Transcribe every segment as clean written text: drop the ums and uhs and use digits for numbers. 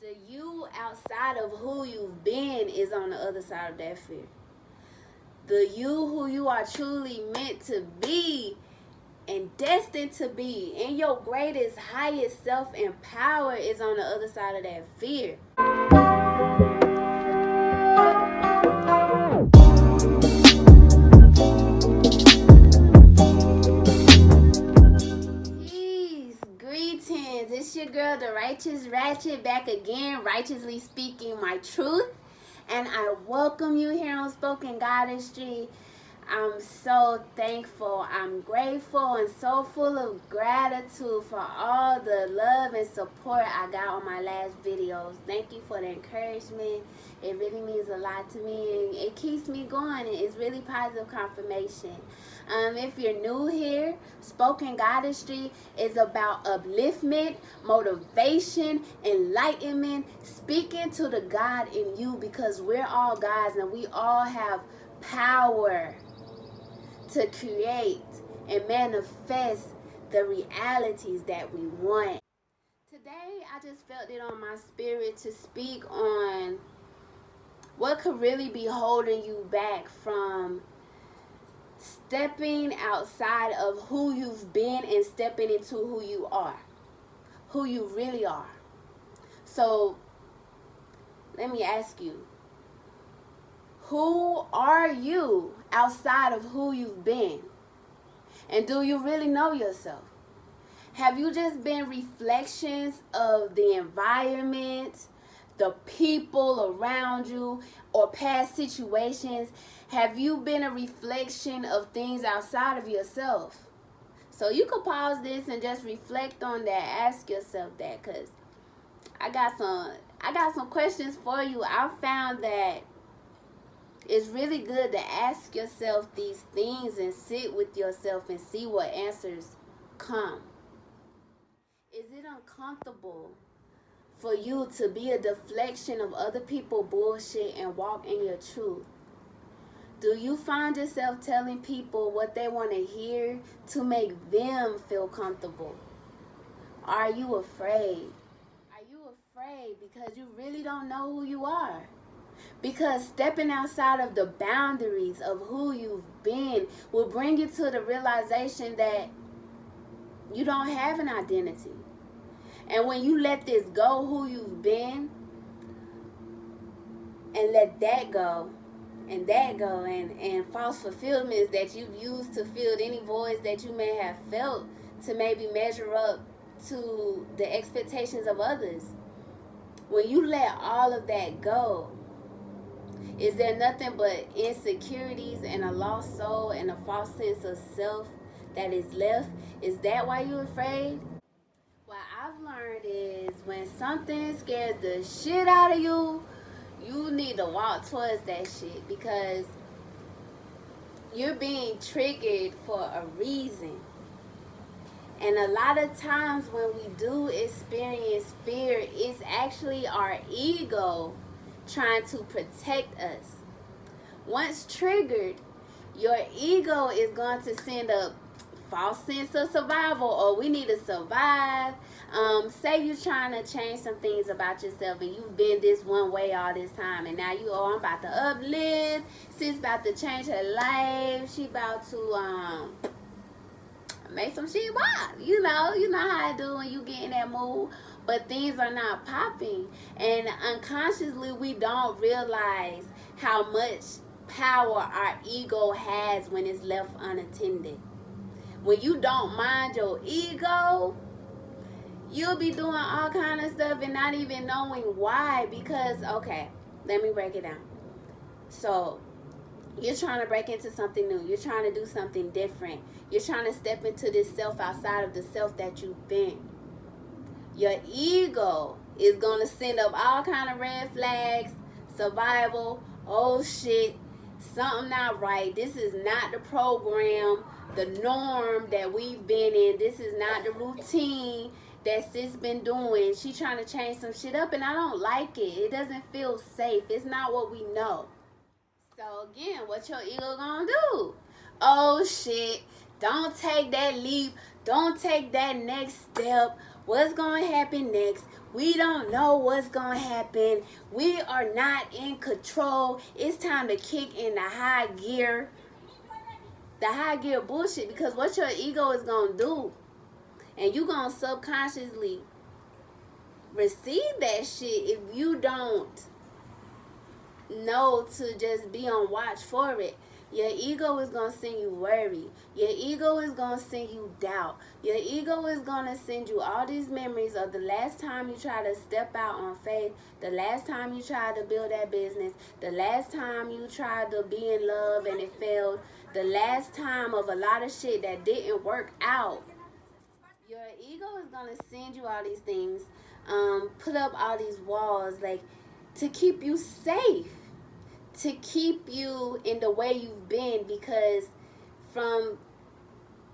The you outside of who you've been is on the other side of that fear. The you who you are truly meant to be and destined to be in your greatest, highest self and power is on the other side of that fear. Peace, greetings. It's your girl, the Righteous Ratchet, back again, righteously speaking my truth. And I welcome you here on Spoken Goddessry. I'm so thankful. I'm grateful and so full of gratitude for all the love and support I got on my last videos. Thank you for the encouragement. It really means a lot to me and it keeps me going. It's really positive confirmation. If you're new here, Spoken Goddessry is about upliftment, motivation, enlightenment, speaking to the God in you, because we're all gods and we all have power to create and manifest the realities that we want. Today, I just felt it on my spirit to speak on what could really be holding you back from stepping outside of who you've been and stepping into who you are, who you really are. So, let me ask you, who are you outside of who you've been? And do you really know yourself? Have you just been reflections of the environment, the people around you, or past situations? Have you been a reflection of things outside of yourself? So you could pause this and just reflect on that. Ask yourself that, because I got some questions for you. I found that it's really good to ask yourself these things and sit with yourself and see what answers come. Is it uncomfortable for you to be a deflection of other people's bullshit and walk in your truth? Do you find yourself telling people what they want to hear to make them feel comfortable? Are you afraid? Are you afraid because you really don't know who you are? Because stepping outside of the boundaries of who you've been will bring you to the realization that you don't have an identity. And when you let this go, who you've been, and let that go, and false fulfillments that you've used to fill any voids that you may have felt to maybe measure up to the expectations of others. When you let all of that go, is there nothing but insecurities and a lost soul and a false sense of self that is left? Is that why you're afraid? What I've learned is when something scares the shit out of you, you need to walk towards that shit, because you're being triggered for a reason. And a lot of times when we do experience fear, it's actually our ego trying to protect us. Once triggered, your ego is going to send a false sense of survival, or we need to survive. Say you're trying to change some things about yourself and you've been this one way all this time, and now I'm about to uplift, sis about to change her life, she about to make some shit wild. You know how I do when you get in that mood, but things are not popping, and unconsciously we don't realize how much power our ego has when it's left unattended. When you don't mind your ego, you'll be doing all kind of stuff and not even knowing why. Because, okay, let me break it down. So you're trying to break into something new. You're trying to do something different. You're trying to step into this self outside of the self that you've been. Your ego is going to send up all kind of red flags, survival, oh shit, something not right. This is not the program, the norm that we've been in. This is not the routine that sis been doing. She trying to change some shit up and I don't like it. It doesn't feel safe. It's not what we know. So again, what your ego gonna do? Oh shit, don't take that leap. Don't take that next step. what's going to happen next. We don't know what's going to happen. We are not in control. It's time to kick in the high gear. The high gear bullshit, because what your ego is going to do, and you going to subconsciously receive that shit if you don't know to just be on watch for it. Your ego is going to send you worry. Your ego is going to send you doubt. Your ego is going to send you all these memories of the last time you tried to step out on faith, the last time you tried to build that business, the last time you tried to be in love and it failed, the last time of a lot of shit that didn't work out. Your ego is going to send you all these things, put up all these walls, like, to keep you safe, to keep you in the way you've been, because from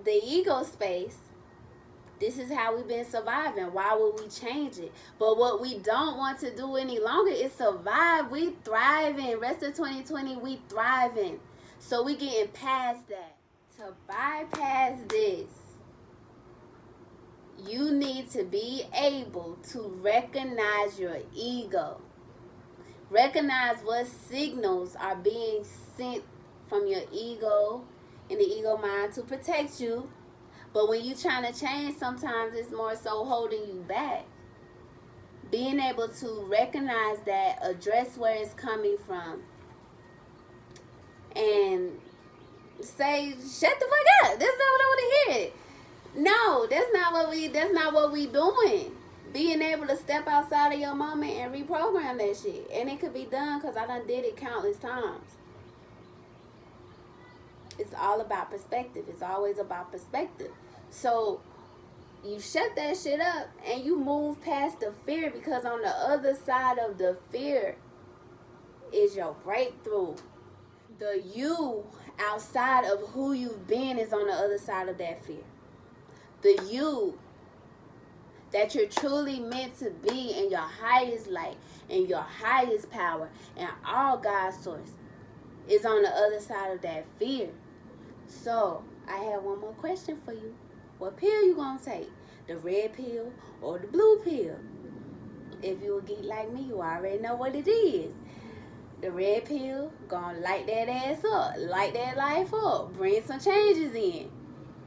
the ego space, this is how we've been surviving. Why would we change it? But what we don't want to do any longer is survive. We thriving. Rest of 2020, we thriving. So we getting past that. To bypass this, you need to be able to recognize your ego. Recognize what signals are being sent from your ego and the ego mind to protect you. But when you're trying to change, sometimes it's more so holding you back. Being able to recognize that, address where it's coming from, and say, shut the fuck up. That's not what I want to hear. No, that's not what we doing. Being able to step outside of your moment and reprogram that shit. And it could be done, because I done did it countless times. It's all about perspective. It's always about perspective. So you shut that shit up and you move past the fear, because on the other side of the fear is your breakthrough. The you outside of who you've been is on the other side of that fear. The you that you're truly meant to be in your highest light, in your highest power, and all God's source is on the other side of that fear. So, I have one more question for you. What pill you gonna take? The red pill or the blue pill? If you a geek like me, you already know what it is. The red pill gonna light that ass up, light that life up, bring some changes in.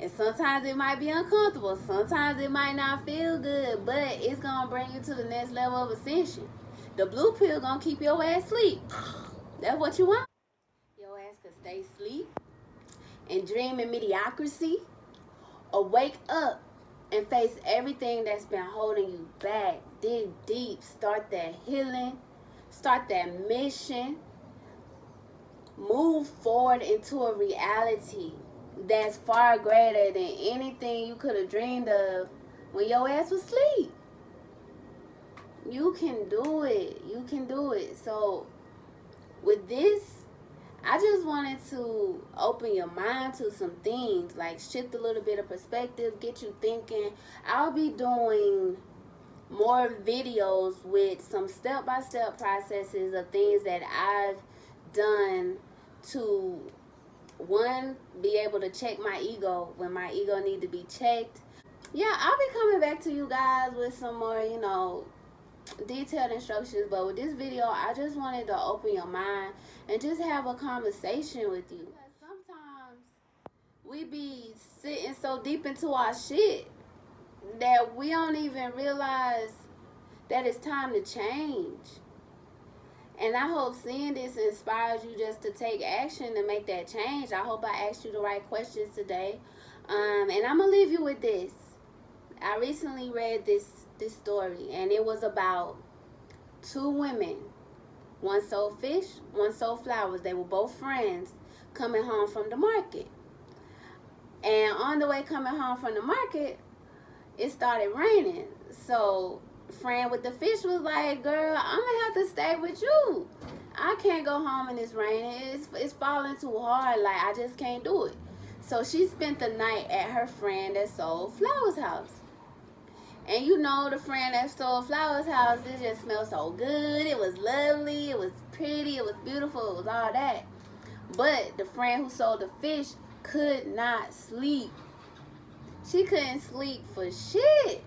And sometimes it might be uncomfortable. Sometimes it might not feel good, but it's going to bring you to the next level of ascension. The blue pill going to keep your ass asleep. That's what you want. Your ass could stay asleep and dream in mediocrity, or wake up and face everything that's been holding you back. Dig deep. Start that healing. Start that mission. Move forward into a reality that's far greater than anything you could have dreamed of when your ass was asleep. You can do it. You can do it. So with this, I just wanted to open your mind to some things, like shift a little bit of perspective, get you thinking. I'll be doing more videos with some step-by-step processes of things that I've done to, one, be able to check my ego when my ego need to be checked. Yeah, I'll be coming back to you guys with some more, detailed instructions. But with this video, I just wanted to open your mind and just have a conversation with you. Sometimes we be sitting so deep into our shit that we don't even realize that it's time to change. And I hope seeing this inspires you just to take action to make that change. I hope I asked you the right questions today. And I'm going to leave you with this. I recently read this story, and it was about two women. One sold fish, one sold flowers. They were both friends coming home from the market. And on the way coming home from the market, it started raining. So friend with the fish was like, girl, I'm gonna have to stay with you. I can't go home in this rain. It's falling too hard. Like, I just can't do it. So she spent the night at her friend that sold flowers house. And the friend that sold flowers house, it just smelled so good. It was lovely. It was pretty. It was beautiful. It was all that. But the friend who sold the fish could not sleep. She couldn't sleep for shit.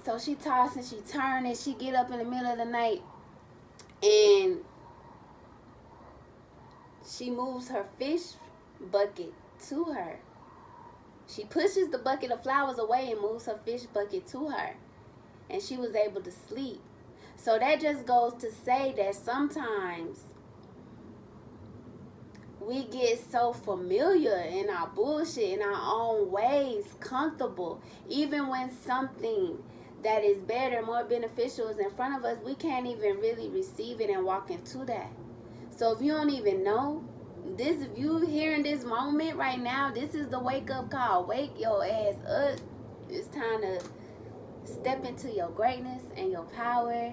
So she tossed and she turned and she get up in the middle of the night and she moves her fish bucket to her. She pushes the bucket of flowers away and moves her fish bucket to her. And she was able to sleep. So that just goes to say that sometimes we get so familiar in our bullshit, in our own ways, comfortable. Even when something that is better, more beneficial is in front of us, we can't even really receive it and walk into that. So if you don't even know, this, if you hearing this moment right now, this is the wake up call. Wake your ass up. It's time to step into your greatness and your power.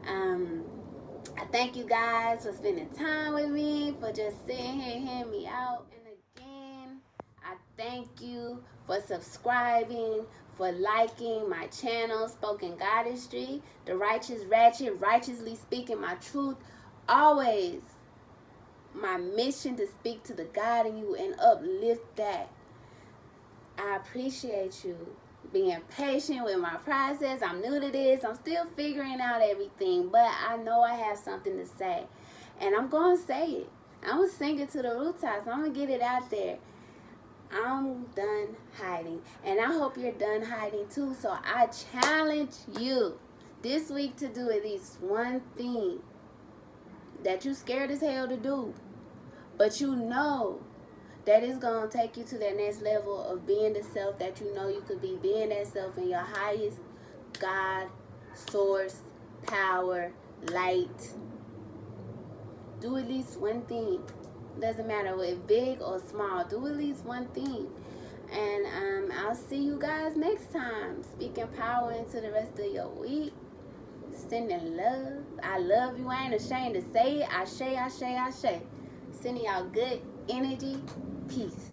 I thank you guys for spending time with me, for just sitting here and hearing me out. And again, I thank you for subscribing, for liking my channel, Spoken Goddessry, The Righteous Ratchet, righteously speaking my truth. Always my mission to speak to the God in you and uplift that. I appreciate you being patient with my process. I'm new to this. I'm still figuring out everything, but I know I have something to say, and I'm going to say it. I'm going to sing it to the rooftops. I'm going to get it out there. I'm done hiding, and I hope you're done hiding too. So I challenge you this week to do at least one thing that you scared as hell to do, but you know that is going to take you to that next level of being the self that you know you could be, being that self in your highest God, source, power, light. Do at least one thing. Doesn't matter if big or small. Do at least one thing. And I'll see you guys next time. Speaking power into the rest of your week. Sending love. I love you. I ain't ashamed to say it. Ashe, ashe, ashe. Sending y'all good energy. Peace.